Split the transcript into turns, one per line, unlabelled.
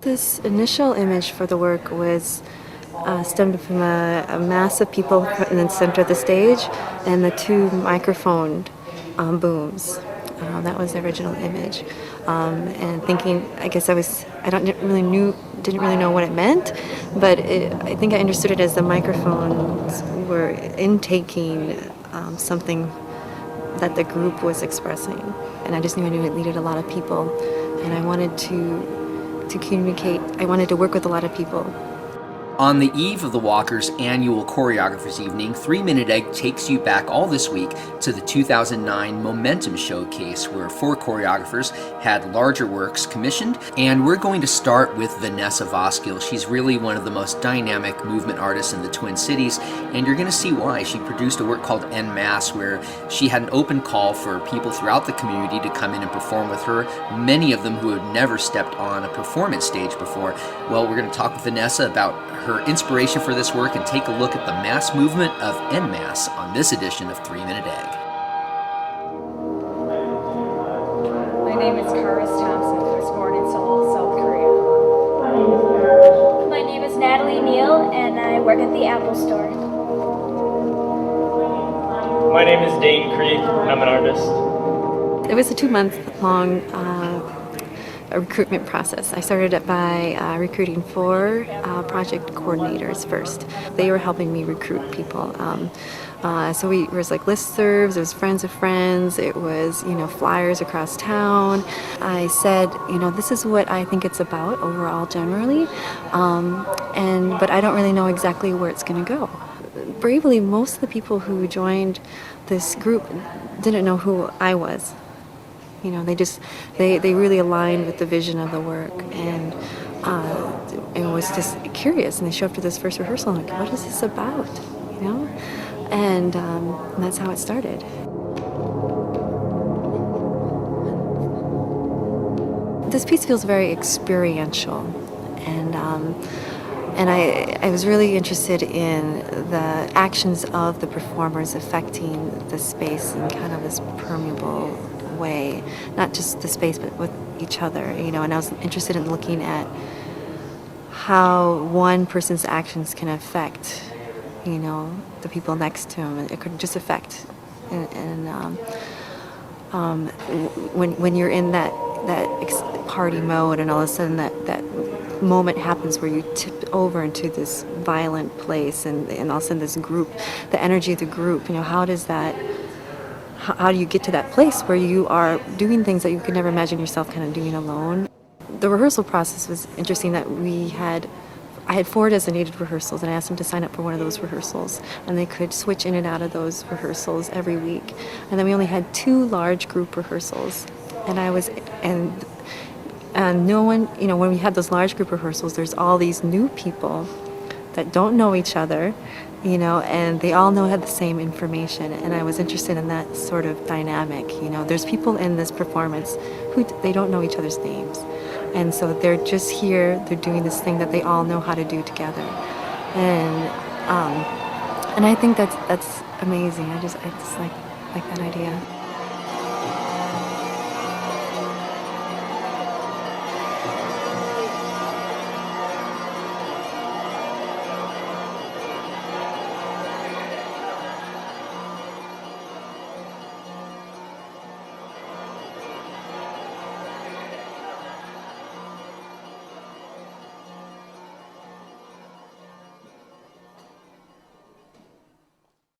This initial image for the work was stemmed from a mass of people in the center of the stage and the two microphone booms. That was the original image. And thinking, I guess didn't really know what it meant, but I think I understood it as the microphones were intaking something that the group was expressing. And I just knew it needed a lot of people, and I wanted to communicate. I wanted to work with a lot of people.
On the eve of the Walkers' annual Choreographers Evening, 3 Minute Egg takes you back all this week to the 2009 Momentum Showcase, where 4 choreographers had larger works commissioned. And we're going to start with Vanessa Voskill. She's really one of the most dynamic movement artists in the Twin Cities, and you're going to see why. She produced a work called En Masse, where she had an open call for people throughout the community to come in and perform with her, many of them who had never stepped on a performance stage before. Well, we're going to talk with Vanessa about her inspiration for this work and take a look at the mass movement of En Masse on this edition of 3 Minute Egg.
My name is Karis Thompson. I was born in Seoul, South Korea.
My name is Natalie Neal, and I work at the Apple Store.
My name is Dane Creek, and I'm an artist.
It was a 2-month-long recruitment process. I started it by recruiting 4 project coordinators first. They were helping me recruit people. So it was like listservs, it was friends of friends, it was, flyers across town. I said, this is what I think it's about overall generally, but I don't really know exactly where it's going to go. Bravely, most of the people who joined this group didn't know who I was. They really aligned with the vision of the work, and it was just curious. And they show up to this first rehearsal, and like, what is this about? And that's how it started. This piece feels very experiential, and I was really interested in the actions of the performers affecting the space in kind of this permeable way, not just the space but with each other, and I was interested in looking at how one person's actions can affect, the people next to him. It could just affect, and when you're in that party mode, and all of a sudden that moment happens where you tip over into this violent place, and all of a sudden this group, the energy of the group, how do you get to that place where you are doing things that you could never imagine yourself kind of doing alone? The rehearsal process was interesting. That I had 4 designated rehearsals, and I asked them to sign up for one of those rehearsals, and they could switch in and out of those rehearsals every week. And then we only had 2 large group rehearsals, and no one, when we had those large group rehearsals, there's all these new people that don't know each other, and they all had the same information, and I was interested in that sort of dynamic. There's people in this performance who they don't know each other's names, and so they're just here, they're doing this thing that they all know how to do together, and I think that's amazing. I just like that idea.